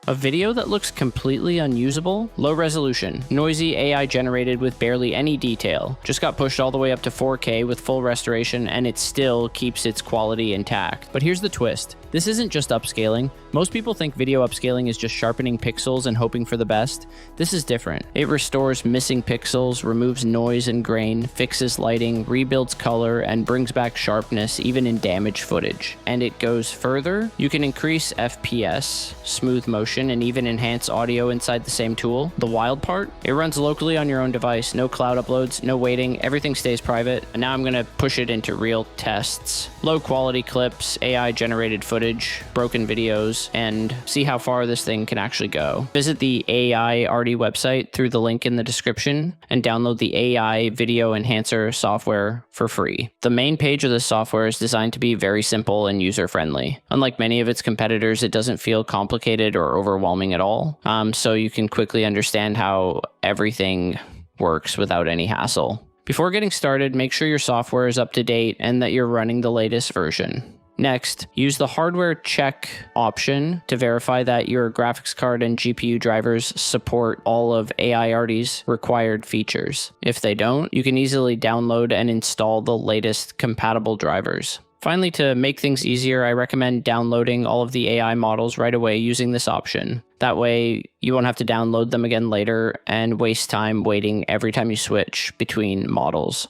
A video that looks completely unusable? Low resolution, noisy AI generated with barely any detail. Just got pushed all the way up to 4K with full restoration and it still keeps its quality intact. But here's the twist. This isn't just upscaling. Most people think video upscaling is just sharpening pixels and hoping for the best. This is different. It restores missing pixels, removes noise and grain, fixes lighting, rebuilds color, and brings back sharpness even in damaged footage. And it goes further. You can increase FPS, smooth motion, and even enhance audio inside the same tool. The wild part? It runs locally on your own device, no cloud uploads, no waiting, everything stays private. And now I'm gonna push it into real tests. Low quality clips, AI generated footage, broken videos, and see how far this thing can actually go. Visit the Aiarty website through the link in the description and download the AI Video Enhancer software for free. The main page of the software is designed to be very simple and user-friendly. Unlike many of its competitors, it doesn't feel complicated or overwhelming at all, so you can quickly understand how everything works without any hassle. Before getting started, make sure your software is up to date and that you're running the latest version. Next, use the hardware check option to verify that your graphics card and GPU drivers support all of Aiarty's required features. If they don't, you can easily download and install the latest compatible drivers. Finally, to make things easier, I recommend downloading all of the AI models right away using this option. That way, you won't have to download them again later and waste time waiting every time you switch between models.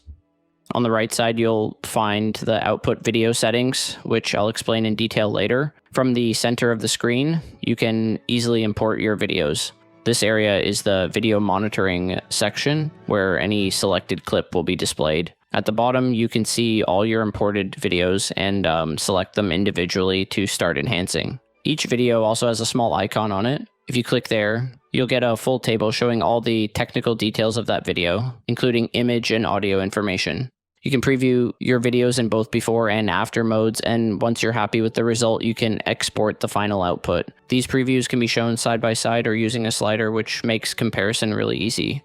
On the right side, you'll find the output video settings, which I'll explain in detail later. From the center of the screen, you can easily import your videos. This area is the video monitoring section, where any selected clip will be displayed. At the bottom, you can see all your imported videos and select them individually to start enhancing. Each video also has a small icon on it. If you click there, you'll get a full table showing all the technical details of that video, including image and audio information. You can preview your videos in both before and after modes, and once you're happy with the result, you can export the final output. These previews can be shown side by side or using a slider, which makes comparison really easy.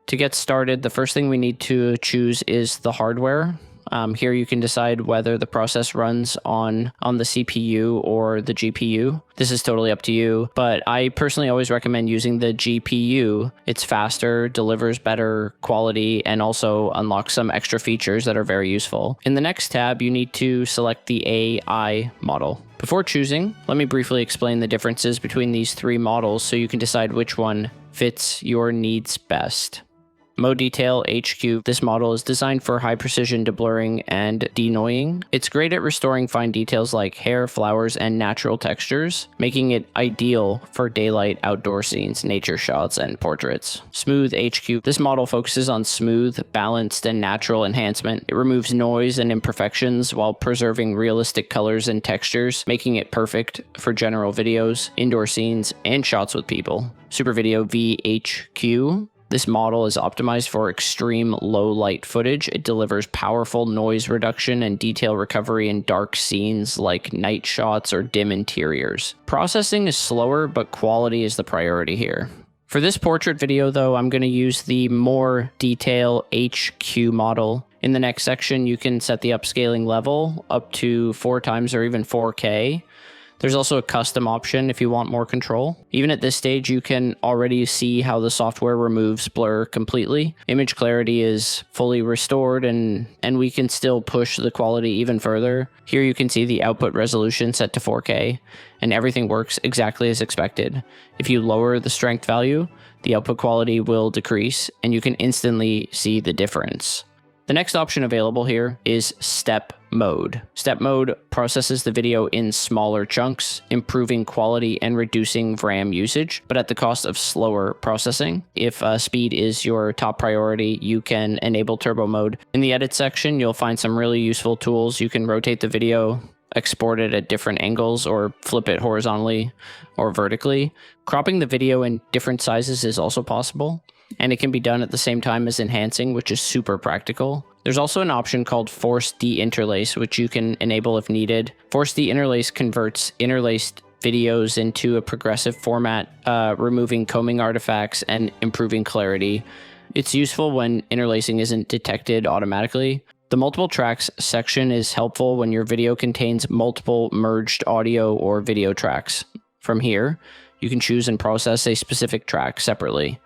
To get started, the first thing we need to choose is the hardware. Here you can decide whether the process runs on the CPU or the GPU. This is totally up to you, but I personally always recommend using the GPU. It's faster, delivers better quality, and also unlocks some extra features that are very useful. In the next tab, you need to select the AI model. Before choosing, let me briefly explain the differences between these three models so you can decide which one fits your needs best. Mode Detail HQ. This model is designed for high precision deblurring and denoising. It's great at restoring fine details like hair, flowers, and natural textures, making it ideal for daylight, outdoor scenes, nature shots, and portraits. Smooth HQ. This model focuses on smooth, balanced, and natural enhancement. It removes noise and imperfections while preserving realistic colors and textures, making it perfect for general videos, indoor scenes, and shots with people. Super Video VHQ. This model is optimized for extreme low light footage. It delivers powerful noise reduction and detail recovery in dark scenes like night shots or dim interiors. Processing is slower, but quality is the priority here. For this portrait video though, I'm going to use the More Detail HQ model. In the next section, you can set the upscaling level up to 4 times or even 4K. There's also a custom option if you want more control. Even at this stage, you can already see how the software removes blur completely. Image clarity is fully restored and we can still push the quality even further. Here you can see the output resolution set to 4K and everything works exactly as expected. If you lower the strength value, the output quality will decrease and you can instantly see the difference. The next option available here is Step Mode. Step Mode processes the video in smaller chunks, improving quality and reducing RAM usage, but at the cost of slower processing. If speed is your top priority, you can enable Turbo Mode. In the Edit section, you'll find some really useful tools. You can rotate the video, export it at different angles, or flip it horizontally or vertically. Cropping the video in different sizes is also possible, and it can be done at the same time as enhancing, which is super practical. There's also an option called Force Deinterlace, which you can enable if needed. Force Deinterlace converts interlaced videos into a progressive format, removing combing artifacts and improving clarity. It's useful when interlacing isn't detected automatically. The multiple tracks section is helpful when your video contains multiple merged audio or video tracks. From here, You can choose and process a specific track separately.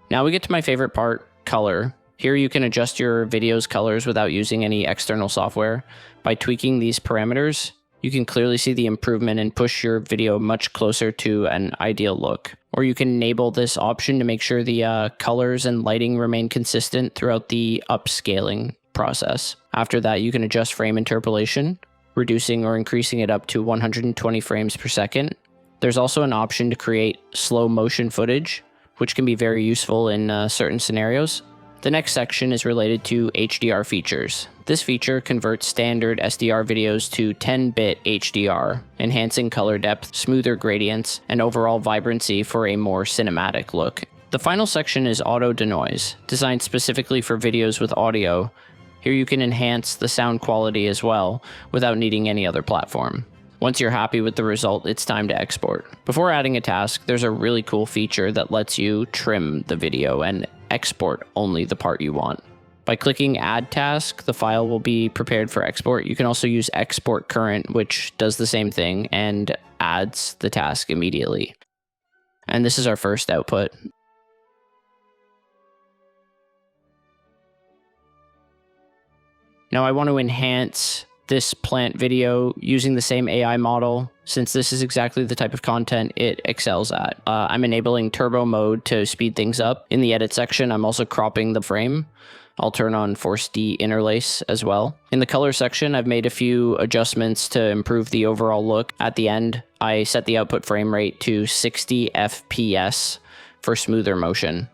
Now we get to my favorite part, color. Here you can adjust your video's colors without using any external software. By tweaking these parameters, you can clearly see the improvement and push your video much closer to an ideal look. Or you can enable this option to make sure the colors and lighting remain consistent throughout the upscaling process. After that, you can adjust frame interpolation, reducing or increasing it up to 120 frames per second. There's also an option to create slow motion footage, which can be very useful in certain scenarios. The next section is related to HDR features. This feature converts standard SDR videos to 10-bit HDR, enhancing color depth, smoother gradients, and overall vibrancy for a more cinematic look. The final section is auto denoise, designed specifically for videos with audio. Here you can enhance the sound quality as well, without needing any other platform. Once you're happy with the result, it's time to export. Before adding a task, there's a really cool feature that lets you trim the video and export only the part you want. By clicking Add Task, the file will be prepared for export. You can also use Export Current, which does the same thing and adds the task immediately. And this is our first output. Now I want to enhance this plant video using the same AI model, since this is exactly the type of content it excels at. I'm enabling turbo mode to speed things up. In the edit section, I'm also cropping the frame. I'll turn on force deinterlace as well. In the color section, I've made a few adjustments to improve the overall look. At the end, I set the output frame rate to 60 FPS for smoother motion.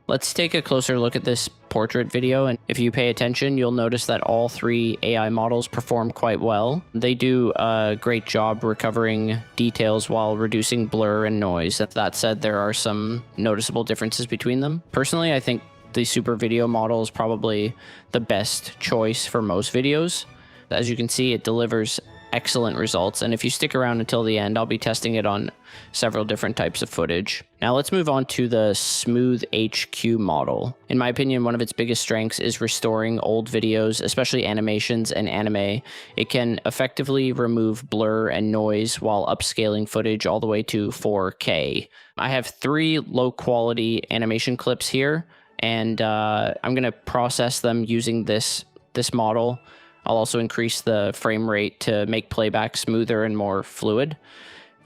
Let's take a closer look at this portrait video, and if you pay attention, you'll notice that all three AI models perform quite well. They do a great job recovering details while reducing blur and noise. That said, there are some noticeable differences between them. Personally, I think the Super Video model is probably the best choice for most videos. As you can see, it delivers excellent results, and if you stick around until the end, I'll be testing it on several different types of footage. Now let's move on to the Smooth HQ model. In my opinion, one of its biggest strengths is restoring old videos, especially animations and anime. It can effectively remove blur and noise while upscaling footage all the way to 4K. I have 3 low quality animation clips here, and I'm going to process them using this model. I'll also increase the frame rate to make playback smoother and more fluid.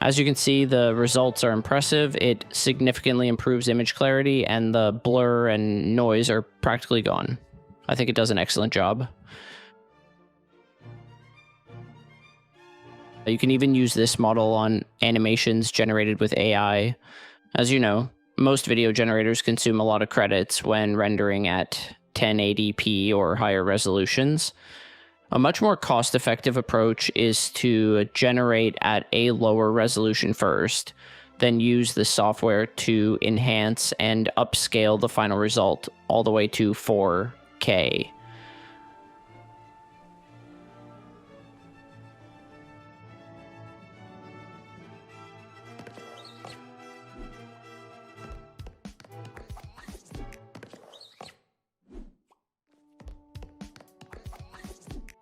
As you can see, the results are impressive. It significantly improves image clarity, and the blur and noise are practically gone. I think it does an excellent job. You can even use this model on animations generated with AI. As you know, most video generators consume a lot of credits when rendering at 1080p or higher resolutions. A much more cost-effective approach is to generate at a lower resolution first, then use the software to enhance and upscale the final result all the way to 4K.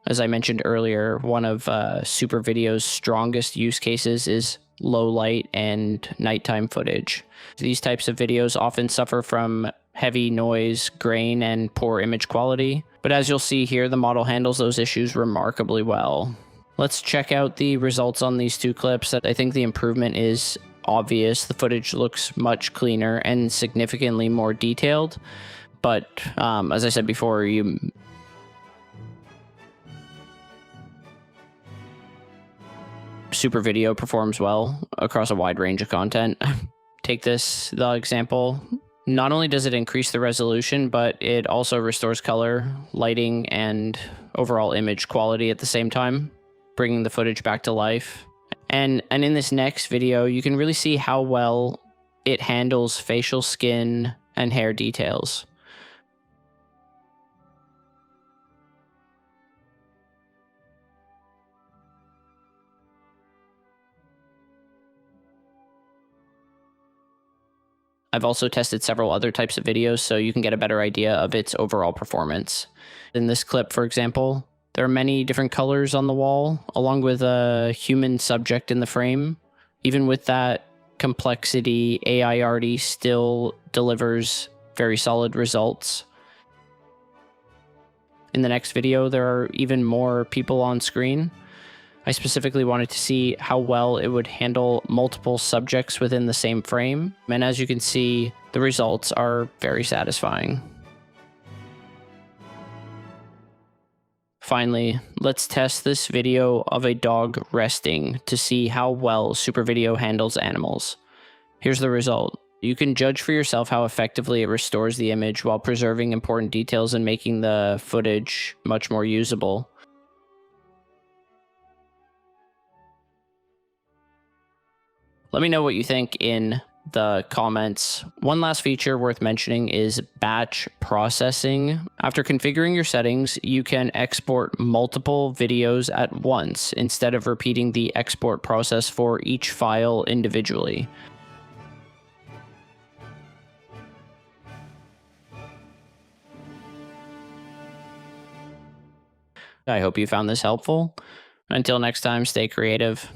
As I mentioned earlier, one of Super Video's strongest use cases is low light and nighttime footage. These types of videos often suffer from heavy noise, grain, and poor image quality. But as you'll see here, the model handles those issues remarkably well. Let's check out the results on these 2 clips. I think the improvement is obvious. The footage looks much cleaner and significantly more detailed. But as I said before, Super Video performs well across a wide range of content. Take the example. Not only does it increase the resolution, but it also restores color, lighting, and overall image quality at the same time, bringing the footage back to life. And in this next video, you can really see how well it handles facial skin and hair details. I've also tested several other types of videos so you can get a better idea of its overall performance. In this clip, for example, there are many different colors on the wall, along with a human subject in the frame. Even with that complexity, Aiarty still delivers very solid results. In the next video, there are even more people on screen. I specifically wanted to see how well it would handle multiple subjects within the same frame, and as you can see, the results are very satisfying. Finally, let's test this video of a dog resting to see how well Super Video handles animals. Here's the result. You can judge for yourself how effectively it restores the image while preserving important details and making the footage much more usable. Let me know what you think in the comments. One last feature worth mentioning is batch processing. After configuring your settings, you can export multiple videos at once instead of repeating the export process for each file individually. I hope you found this helpful. Until next time, stay creative.